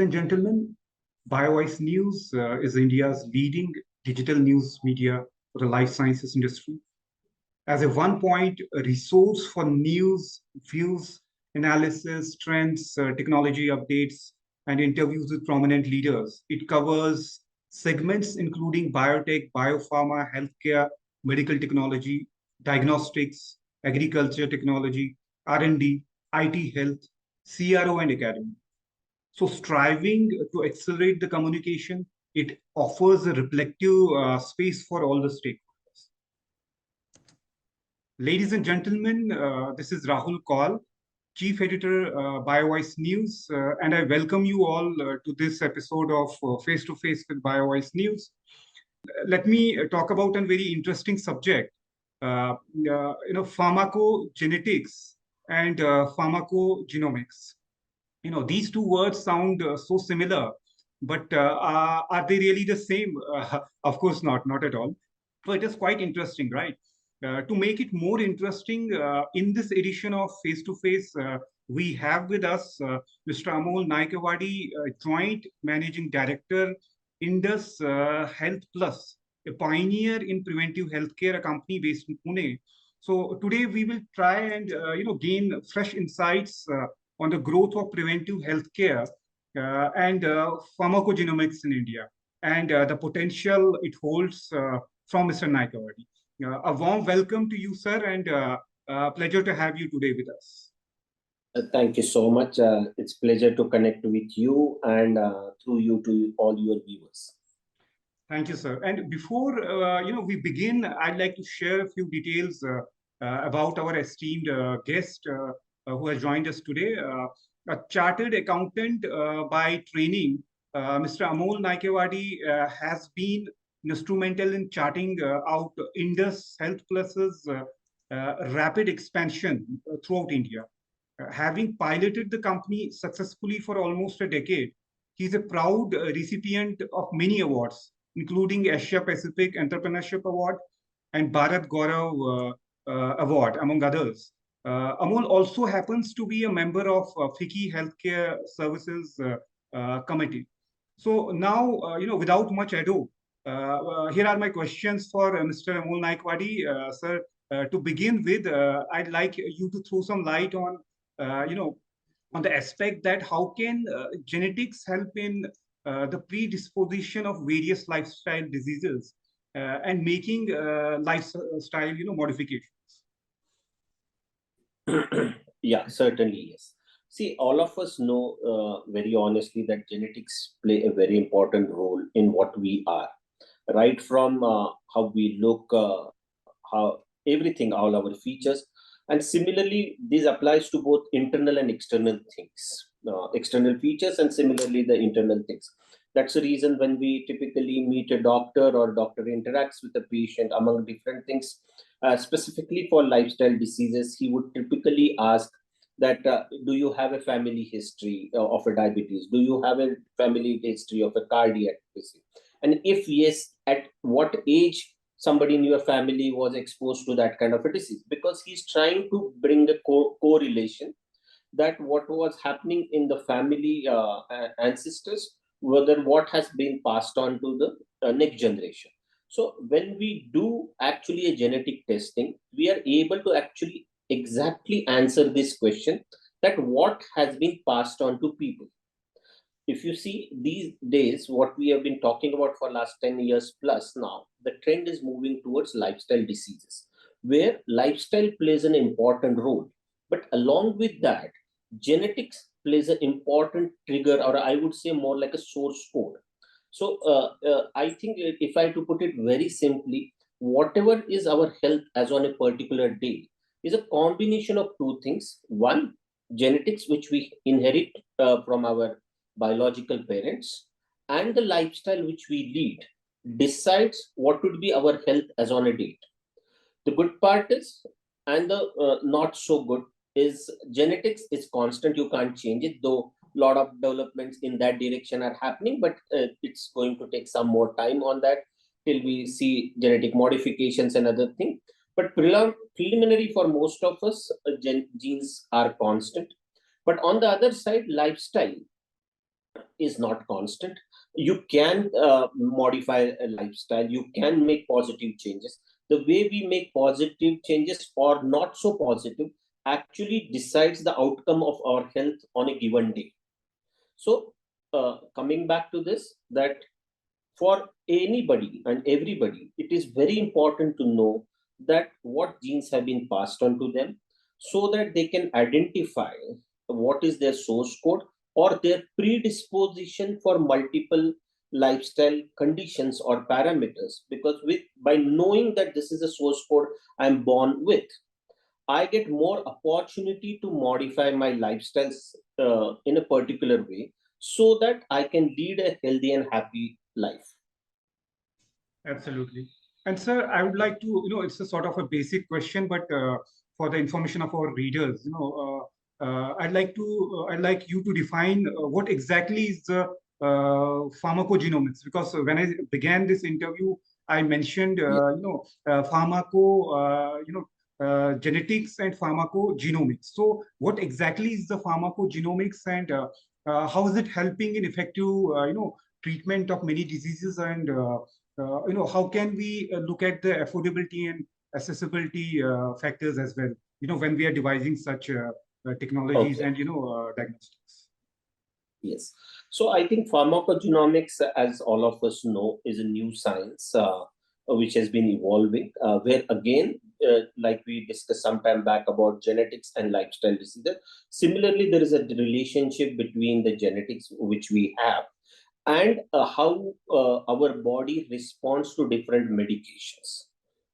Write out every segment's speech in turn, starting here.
and gentlemen, BioVoice News is India's leading digital news media for the life sciences industry. As a one-point resource for news, views, analysis, trends, technology updates, and interviews with prominent leaders, it covers segments including biotech, biopharma, healthcare, medical technology, diagnostics, agriculture technology, R&D, IT health, CRO, and academy. So striving to accelerate the communication, it offers a reflective space for all the stakeholders. Ladies and gentlemen, this is Rahul Koul, Chief Editor, BioVoice News, and I welcome you all to this episode of Face to Face with BioVoice News. Let me talk about a very interesting subject, pharmacogenetics and pharmacogenomics. These two words sound so similar, but are they really the same? Of course not at all. So it is quite interesting, right? To make it more interesting, in this edition of Face to Face, we have with us Mr. Amol Naikawadi, Joint Managing Director, Indus Health Plus, a pioneer in preventive healthcare, a company based in Pune. So today we will try and gain fresh insights on the growth of preventive healthcare and pharmacogenomics in India and the potential it holds from Mr. Naikawadi. A warm welcome to you, sir, and pleasure to have you today with us. Thank you so much. It's a pleasure to connect with you and through you to all your viewers. Thank you, sir. And before we begin, I'd like to share a few details about our esteemed guest who has joined us today. A chartered accountant by training, Mr. Amol Naikawadi has been instrumental in charting out Indus Health Plus's rapid expansion throughout India. Having piloted the company successfully for almost a decade, he's a proud recipient of many awards, including Asia Pacific Entrepreneurship Award and Bharat Gaurav Award, among others. Amol also happens to be a member of FICCI Healthcare Services Committee. So now, without much ado, here are my questions for Mr. Amol Naikawadi. Sir, to begin with, I'd like you to throw some light on, on the aspect that how can genetics help in the predisposition of various lifestyle diseases and making lifestyle, modifications. Yeah, certainly, yes. See, all of us know very honestly that genetics play a very important role in what we are, right from how we look, how everything, all our features. And similarly, this applies to both internal and external things, external features and similarly the internal things. That's the reason when we typically meet a doctor or doctor interacts with a patient among different things, specifically for lifestyle diseases, he would typically ask that do you have a family history of a diabetes? Do you have a family history of a cardiac disease? And if yes, at what age somebody in your family was exposed to that kind of a disease? Because he's trying to bring a correlation that what was happening in the family ancestors, whether what has been passed on to the next generation. So when we do actually a genetic testing, we are able to actually exactly answer this question that what has been passed on to people. If you see these days, what we have been talking about for last 10 years plus now, the trend is moving towards lifestyle diseases, where lifestyle plays an important role. But along with that, genetics plays an important trigger, or I would say more like a source code. So I think if I to put it very simply, whatever is our health as on a particular day is a combination of two things. One, genetics, which we inherit from our biological parents, and the lifestyle which we lead decides what would be our health as on a date. The good part is, and the not so good is, genetics is constant, you can't change it, though a lot of developments in that direction are happening, but it's going to take some more time on that till we see genetic modifications and other things. But preliminary for most of us, genes are constant. But on the other side, lifestyle is not constant. You can modify a lifestyle. You can make positive changes. The way we make positive changes or not so positive actually decides the outcome of our health on a given day. So coming back to this, that for anybody and everybody, it is very important to know that what genes have been passed on to them, so that they can identify what is their source code or their predisposition for multiple lifestyle conditions or parameters. Because by knowing that this is a source code I'm born with, I get more opportunity to modify my lifestyles in a particular way, so that I can lead a healthy and happy life. Absolutely. And sir, I would like to, it's a sort of a basic question, but for the information of our readers, I'd like you to define what exactly is the pharmacogenomics, because when I began this interview, I mentioned, genetics and pharmacogenomics. So what exactly is the pharmacogenomics, and how is it helping in effective, treatment of many diseases, and how can we look at the affordability and accessibility factors as well, when we are devising such technologies Okay. and diagnostics? Yes. So I think pharmacogenomics, as all of us know, is a new science which has been evolving, where again, like we discussed some time back about genetics and lifestyle diseases. Similarly, there is a relationship between the genetics which we have and how our body responds to different medications.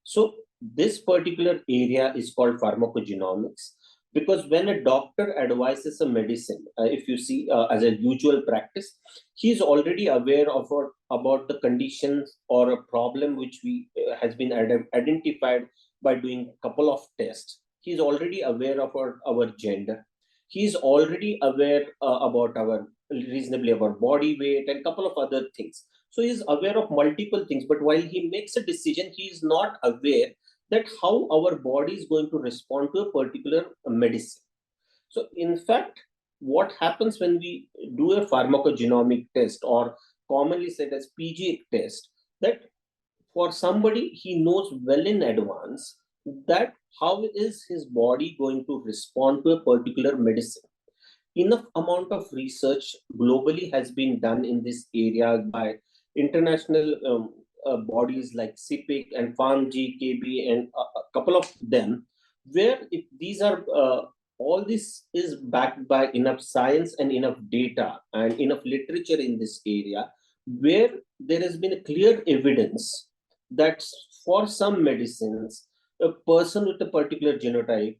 So this particular area is called pharmacogenomics, because when a doctor advises a medicine, if you see as a usual practice, he is already aware of about the conditions or a problem which we has been identified by doing a couple of tests. He is already aware of our gender. He is already aware about our reasonably our body weight and couple of other things. So he is aware of multiple things, but while he makes a decision, he is not aware that how our body is going to respond to a particular medicine. So in fact, what happens when we do a pharmacogenomic test, or commonly said as PGA test, that for somebody, he knows well in advance that how is his body going to respond to a particular medicine. Enough amount of research globally has been done in this area by international bodies like CPIC and PharmGKB and a couple of them, where if these are all this is backed by enough science and enough data and enough literature in this area, where there has been a clear evidence that for some medicines, a person with a particular genotype,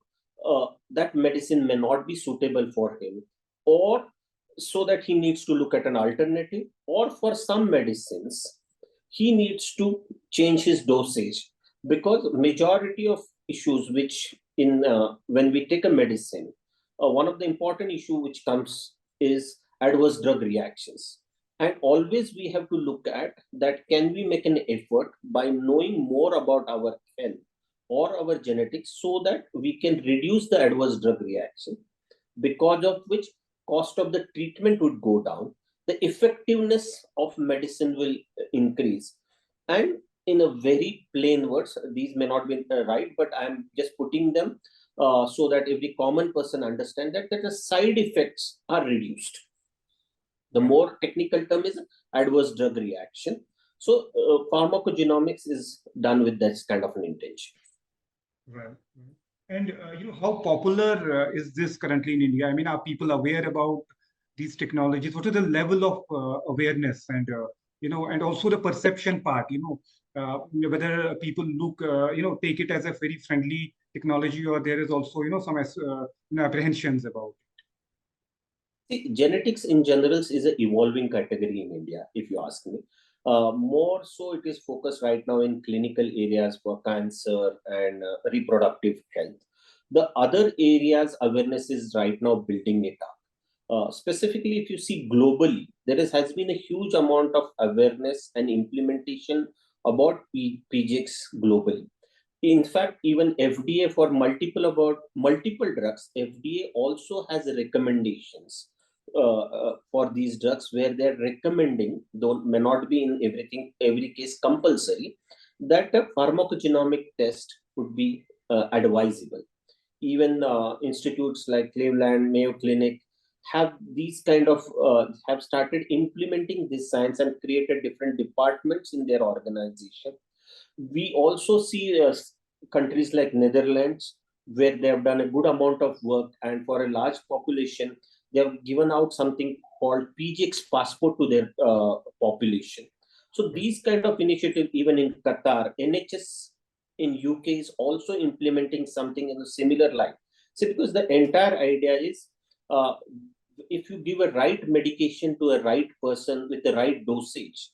that medicine may not be suitable for him, or so that he needs to look at an alternative, or for some medicines he needs to change his dosage, because majority of issues which in when we take a medicine, one of the important issue which comes is adverse drug reactions. And always we have to look at that, can we make an effort by knowing more about our health or our genetics, so that we can reduce the adverse drug reaction, because of which cost of the treatment would go down, the effectiveness of medicine will increase. And in a very plain words, these may not be right, but I'm just putting them so that every common person understand that the side effects are reduced. The more technical term is adverse drug reaction. So pharmacogenomics is done with that kind of an intention. Right. And how popular is this currently in India? I mean, are people aware about these technologies? What is the level of awareness, and and also the perception part? Whether people look, take it as a very friendly technology, or there is also some apprehensions about it. See, genetics in general is an evolving category in India, if you ask me. More so, it is focused right now in clinical areas for cancer and reproductive health. The other areas, awareness is right now building it up. Specifically, if you see globally, has been a huge amount of awareness and implementation about PGX globally. In fact, even FDA for multiple drugs, FDA also has recommendations for these drugs where they're recommending, though may not be in every case compulsory, that a pharmacogenomic test would be advisable. Even institutes like Cleveland, Mayo Clinic have these kind of have started implementing this science and created different departments in their organization. We also see countries like Netherlands where they have done a good amount of work, and for a large population, they have given out something called PGX passport to their population. So these kind of initiative, even in Qatar, NHS in UK is also implementing something in a similar line. See, because the entire idea is uh, if you give a right medication to a right person with the right dosage,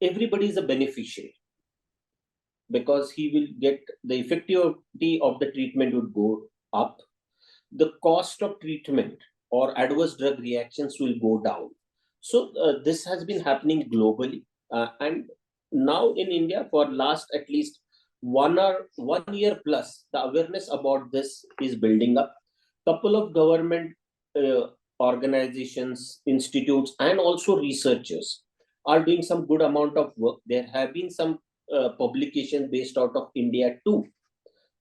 everybody is a beneficiary, because he will get the effectivity of the treatment would go up, the cost of treatment or adverse drug reactions will go down. So this has been happening globally, and now in India for last at least 1 year plus, the awareness about this is building up. Couple of government uh, organizations, institutes, and also researchers are doing some good amount of work. There have been some publications based out of India too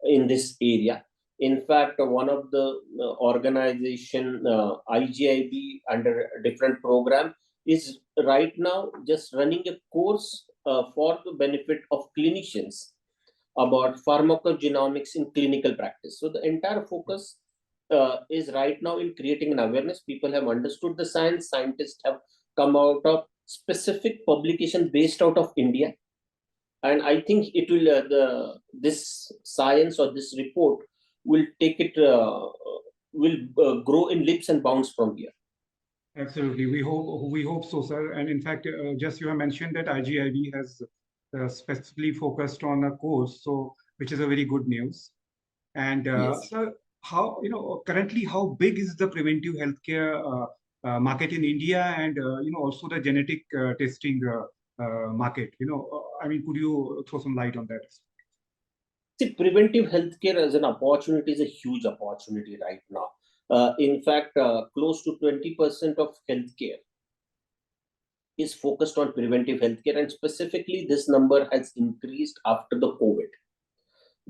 in this area. In fact, one of the organization, IGIB, under a different program, is right now just running a course for the benefit of clinicians about pharmacogenomics in clinical practice. So the entire focus is right now in creating an awareness. People have understood the science. Scientists have come out of specific publication based out of India, and I think it will this science or this report will take it will grow in leaps and bounds from here. Absolutely. We hope so, sir. And in fact, just you have mentioned that IGIB has specifically focused on a course, so which is a very good news. And Yes. sir, how currently how big is the preventive healthcare market in India, and also the genetic testing market? I mean, could you throw some light on that? See, preventive healthcare as an opportunity is a huge opportunity right now. In fact, close to 20% of healthcare is focused on preventive healthcare, and specifically, this number has increased after the COVID,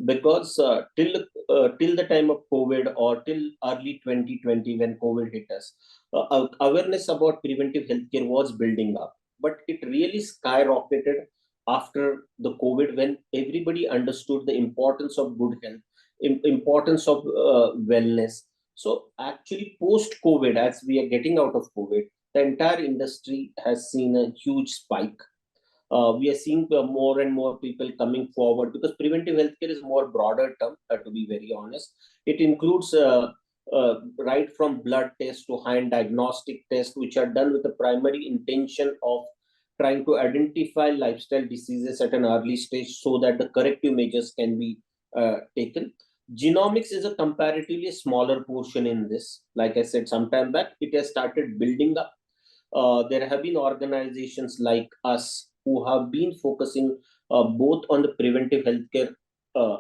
because till the time of COVID or till early 2020 when COVID hit us, awareness about preventive healthcare was building up, but it really skyrocketed after the COVID, when everybody understood the importance of good health, importance of wellness. So actually, post COVID, as we are getting out of COVID, the entire industry has seen a huge spike. We are seeing more and more people coming forward, because preventive healthcare is more broader term, to be very honest. It includes right from blood tests to hand diagnostic tests, which are done with the primary intention of trying to identify lifestyle diseases at an early stage so that the corrective measures can be taken. Genomics is a comparatively smaller portion in this. Like I said sometime back, it has started building up. There have been organizations like us who have been focusing both on the preventive healthcare uh,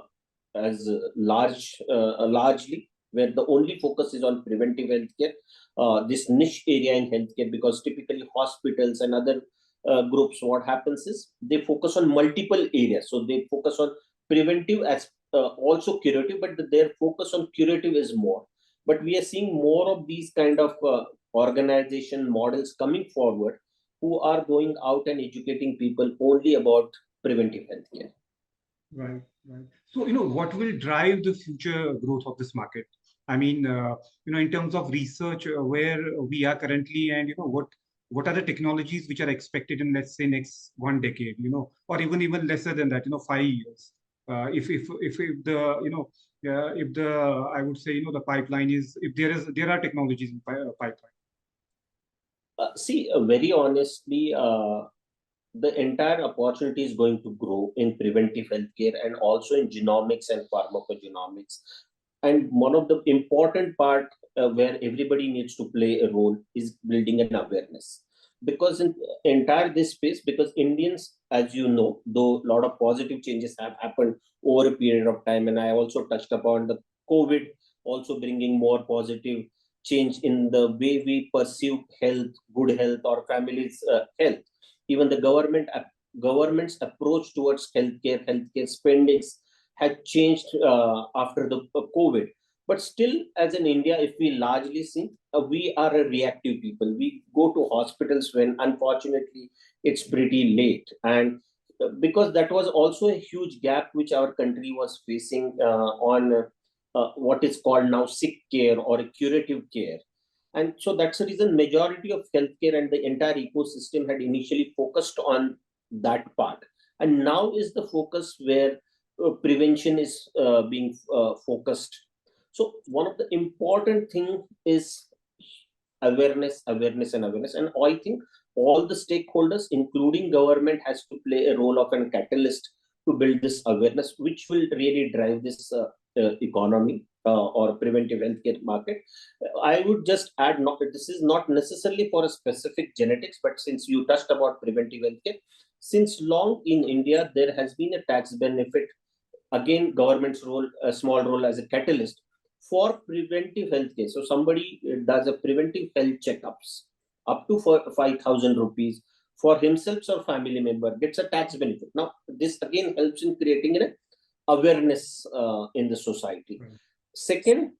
as largely, where the only focus is on preventive healthcare, this niche area in healthcare, because typically hospitals and other groups, what happens is they focus on multiple areas. So they focus on preventive as also curative, but their focus on curative is more. But we are seeing more of these kind of organization models coming forward, who are going out and educating people only about preventive healthcare. Right, right. So, what will drive the future growth of this market? I mean, in terms of research, where we are currently, and what are the technologies which are expected in, let's say, next 1 decade, or even lesser than that, 5 years. If the if the I would say the pipeline is, if there are technologies in pipeline. See, very honestly, the entire opportunity is going to grow in preventive healthcare and also in genomics and pharmacogenomics. And one of the important part where everybody needs to play a role is building an awareness. Because in entire this space, because Indians, as you know, though a lot of positive changes have happened over a period of time, and I also touched upon the COVID also bringing more positive change in the way we perceive health, good health, or families' health. Even the government's approach towards healthcare spendings had changed after the COVID. But still, as in India, if we largely see, we are a reactive people. We go to hospitals when, unfortunately, it's pretty late. And because that was also a huge gap which our country was facing on what is called now sick care or curative care. And so that's the reason majority of healthcare and the entire ecosystem had initially focused on that part. And now is the focus where prevention is being focused. So one of the important thing is awareness, awareness, and awareness. And I think all the stakeholders, including government, has to play a role of a catalyst to build this awareness, which will really drive this economy or preventive healthcare market. I would just add, not this is not necessarily for a specific genetics, but since you touched about preventive healthcare, since long in India there has been a tax benefit. Again, government's role, a small role as a catalyst for preventive healthcare. So somebody does a preventive health checkups up to 5,000 rupees for himself or family member, gets a tax benefit. Now, this again helps in creating an awareness in the society. Right. Second,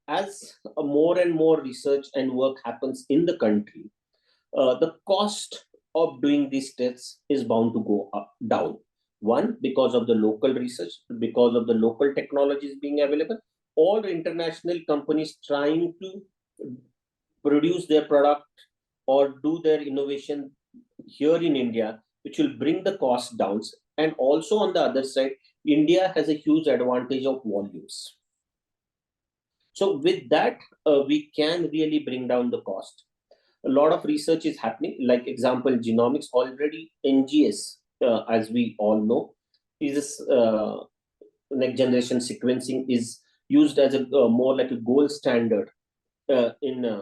as more and more research and work happens in the country, the cost of doing these tests is bound to go down. One, because of the local research, because of the local technologies being available, all international companies trying to produce their product or do their innovation here in India, which will bring the cost down. And also on the other side, India has a huge advantage of volumes. So with that, we can really bring down the cost. A lot of research is happening, like example, genomics already, NGS, as we all know, is next generation sequencing is used as a more like a gold standard in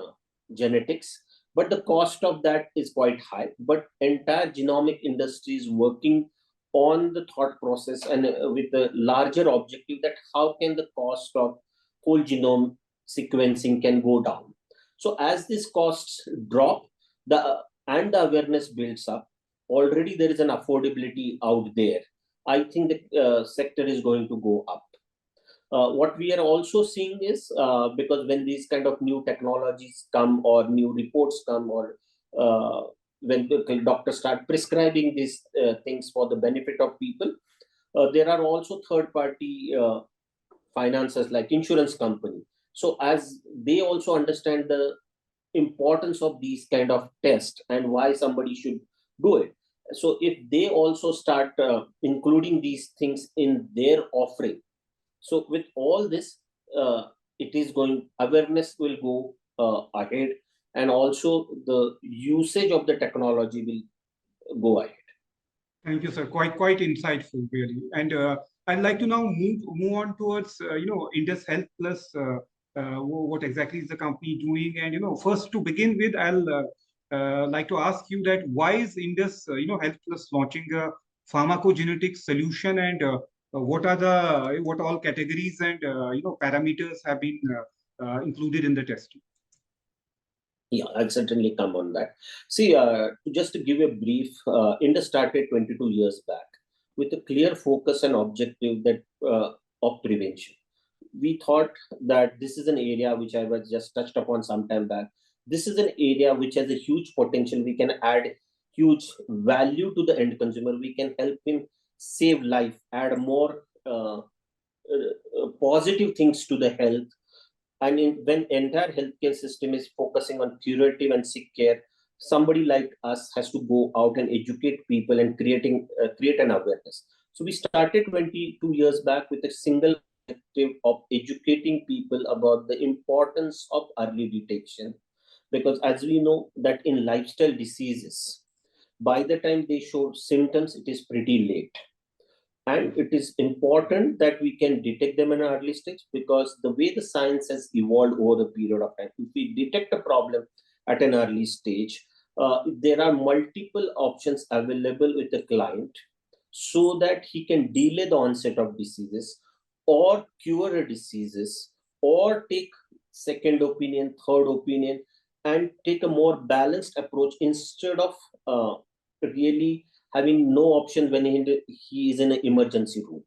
genetics, but the cost of that is quite high. But entire genomic industry is working on the thought process and with a larger objective that how can the cost of whole genome sequencing can go down. So as these costs drop, and the awareness builds up, already there is an affordability out there. I think the sector is going to go up. What we are also seeing is because when these kind of new technologies come or new reports come, or when the doctors start prescribing these things for the benefit of people, there are also third-party finances like insurance company. So as they also understand the importance of these kind of tests and why somebody should do it. So if they also start including these things in their offering, so with all this, it is going, awareness will go ahead, and also the usage of the technology will go ahead. Thank you, sir. Quite insightful, really. And I'd like to now move on towards Indus Health Plus. What exactly is the company doing? And first to begin with, I'll like to ask you that why is Indus Health Plus launching a pharmacogenomics solution, and what all categories and parameters have been included in the testing? Yeah, I'll certainly come on that. See, just to give a brief, Indus started 22 years back with a clear focus and objective that of prevention. We thought that this is an area which I was just touched upon some time back. This is an area which has a huge potential. We can add huge value to the end consumer. We can help him save life, add more positive things to the health. And when entire healthcare system is focusing on curative and sick care, somebody like us has to go out and educate people and create an awareness. So we started 22 years back with a single objective of educating people about the importance of early detection, because as we know that in lifestyle diseases, by the time they show symptoms, it is pretty late. And it is important that we can detect them in an early stage, because the way the science has evolved over the period of time, if we detect a problem at an early stage, there are multiple options available with the client so that he can delay the onset of diseases or cure diseases or take second opinion, third opinion, and take a more balanced approach instead of really having no option when he is in an emergency room.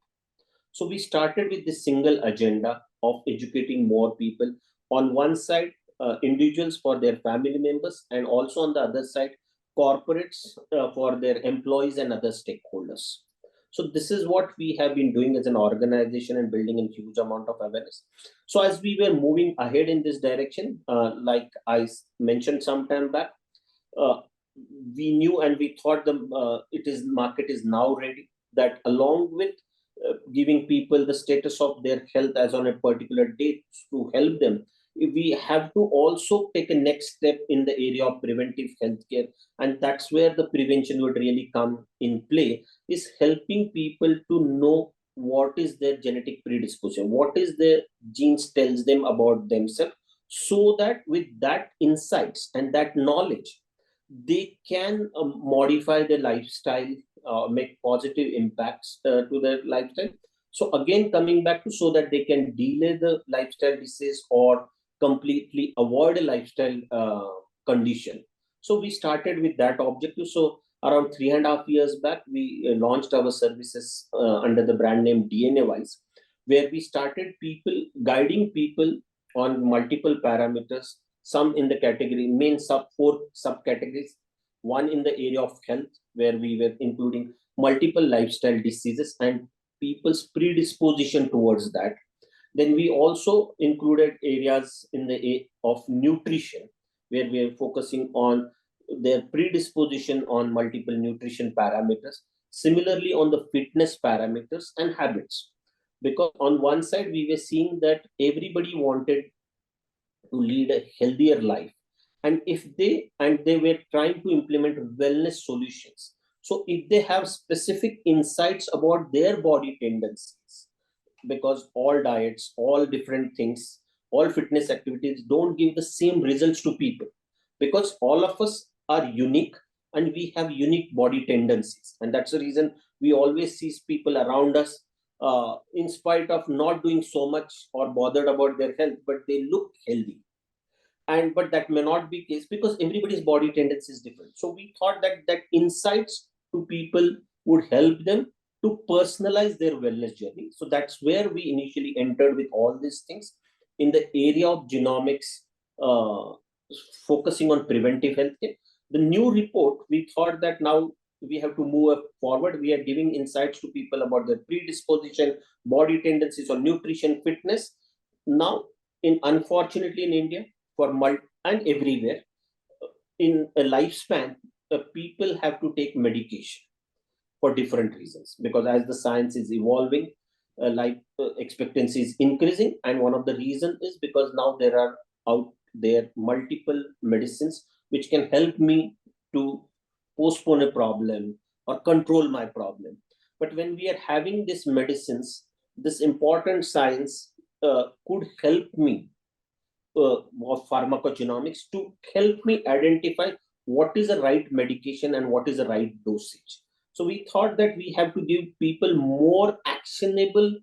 So we started with this single agenda of educating more people. On one side, individuals for their family members, and also on the other side, corporates for their employees and other stakeholders. So this is what we have been doing as an organization and building a huge amount of awareness. So as we were moving ahead in this direction, like I mentioned some time back, uh, we knew and we thought the market is now ready, that along with giving people the status of their health as on a particular date to help them, we have to also take a next step in the area of preventive healthcare, and that's where the prevention would really come in play, is helping people to know what is their genetic predisposition, what is their genes tells them about themselves, so that with that insights and that knowledge, they can modify their lifestyle, make positive impacts to their lifestyle. So again, coming back to, so that they can delay the lifestyle disease or completely avoid a lifestyle condition. So we started with that objective. So around 3.5 years back, we launched our services under the brand name DNA Wise, where we started guiding people on multiple parameters, some in the category, main four subcategories. One in the area of health, where we were including multiple lifestyle diseases and people's predisposition towards that. Then we also included areas in the of nutrition, where we are focusing on their predisposition on multiple nutrition parameters. Similarly, on the fitness parameters and habits, because on one side we were seeing that everybody wanted to lead a healthier life, and they were trying to implement wellness solutions. So if they have specific insights about their body tendencies, because all diets, all different things, all fitness activities don't give the same results to people, because all of us are unique and we have unique body tendencies, and that's the reason we always see people around us, in spite of not doing so much or bothered about their health, but they look healthy. And but that may not be case, because everybody's body tendency is different. So we thought that insights to people would help them to personalize their wellness journey. So that's where we initially entered with all these things in the area of genomics, uh, focusing on preventive healthcare. The new report, we thought that now we have to move forward. We are giving insights to people about their predisposition, body tendencies, or nutrition, fitness. Now, unfortunately in India, and everywhere, in a lifespan, people have to take medication for different reasons, because as the science is evolving, life expectancy is increasing, and one of the reasons is because now there are out there multiple medicines which can help me to postpone a problem or control my problem. But when we are having these medicines, this important science could help me, of pharmacogenomics, to help me identify what is the right medication and what is the right dosage. So we thought that we have to give people more actionable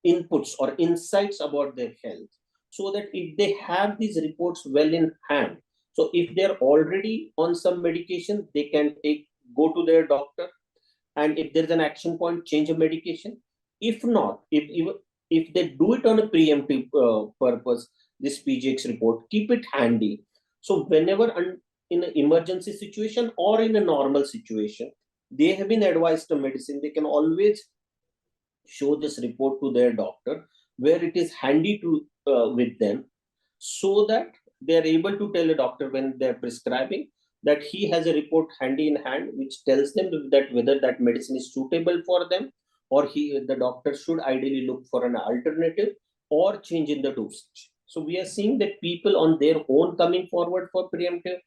inputs or insights about their health, so that if they have these reports well in hand, so if they're already on some medication, they can go to their doctor, and if there's an action point, change a medication. If not, if they do it on a preemptive purpose, this PGX report, keep it handy. So whenever in an emergency situation or in a normal situation, they have been advised a medicine, they can always show this report to their doctor, where it is handy to with them, so that they are able to tell a doctor when they're prescribing, that he has a report handy in hand which tells them that whether that medicine is suitable for them, or the doctor should ideally look for an alternative or change in the dosage. So we are seeing that people on their own coming forward for preemptive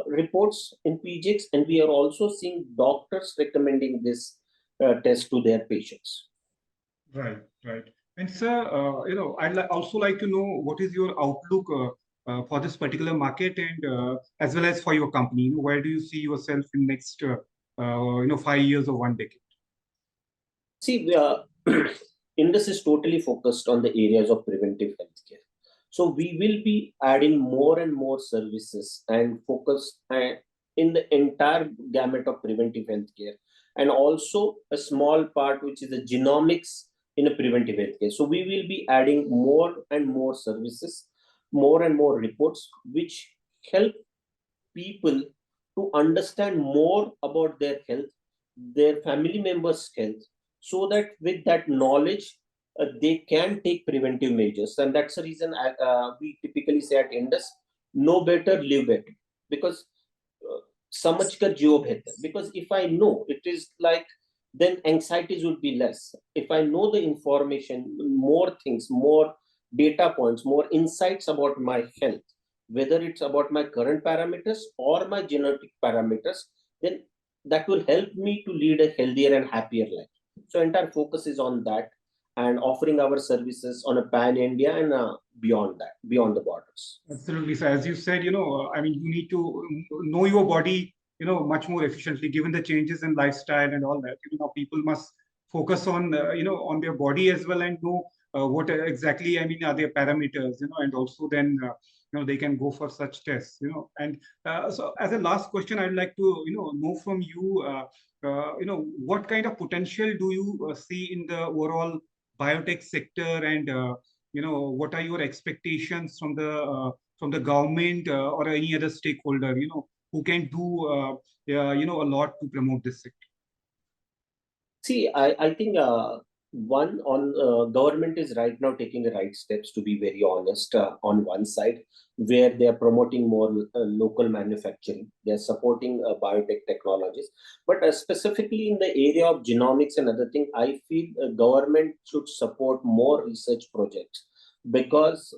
reports in PGX, and we are also seeing doctors recommending this test to their patients. Right, right. And sir, I'd also like to know what is your outlook for this particular market, and as well as for your company. Where do you see yourself in next 5 years or one decade? See, Indus is totally focused on the areas of preventive healthcare. So we will be adding more and more services and focus in the entire gamut of preventive healthcare, and also a small part which is the genomics in a preventive healthcare. So we will be adding more and more services, more and more reports, which help people to understand more about their health, their family members' health, so that with that knowledge, they can take preventive measures. And that's the reason we typically say at Indus, know better, live better. Because समझ कर जियो बेहतर. Because if I know, it is like, then anxieties would be less. If I know the information, more things, more data points, more insights about my health, whether it's about my current parameters or my genetic parameters, then that will help me to lead a healthier and happier life. So entire focus is on that, and offering our services on a pan India and beyond that, beyond the borders. Absolutely. So as you said, I mean, you need to know your body, much more efficiently, given the changes in lifestyle and all that. People must focus on, on their body as well, and know what exactly, I mean, are their parameters, and also then, they can go for such tests, And so as a last question, I'd like to, know from you, what kind of potential do you see in the overall biotech sector, and what are your expectations from the government or any other stakeholder, who can do a lot to promote this sector? See, I think one on government is right now taking the right steps, to be very honest, on one side, where they are promoting more local manufacturing. They are supporting biotech technologies. But specifically in the area of genomics and other things, I feel government should support more research projects, because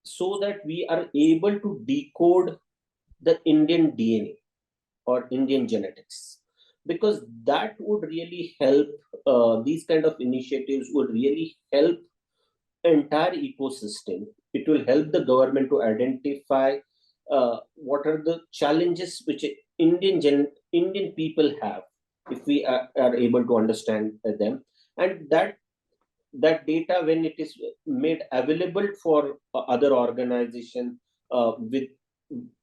so that we are able to decode the Indian DNA or Indian genetics, because that would really help. These kind of initiatives would really help entire ecosystem. It will help the government to identify what are the challenges which Indian people have, if we are able to understand them, and that data, when it is made available for other organization, with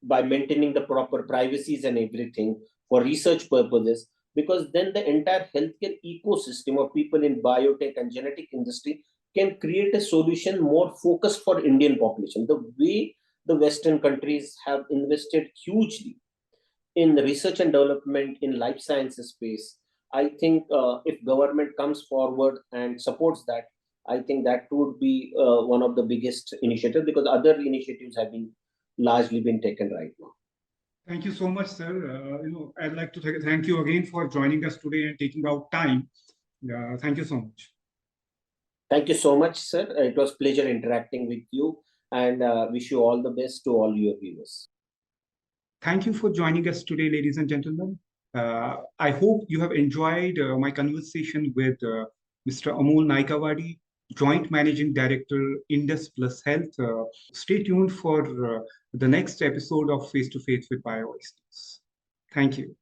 by maintaining the proper privacies and everything for research purposes, because then the entire healthcare ecosystem of people in biotech and genetic industry can create a solution more focused for Indian population. The way the Western countries have invested hugely in research and development in life sciences space, I think if government comes forward and supports that, I think that would be one of the biggest initiatives, because other initiatives have been largely been taken right now. Thank you so much, sir. I'd like to thank you again for joining us today and taking out time. Thank you so much. Thank you so much, sir. It was pleasure interacting with you, and wish you all the best to all your viewers. Thank you for joining us today, ladies and gentlemen. I hope you have enjoyed my conversation with Mr. Amol Naikawadi, Joint Managing Director, Indus Plus Health. Stay tuned for the next episode of Face to Face with BioVoice. Thank you.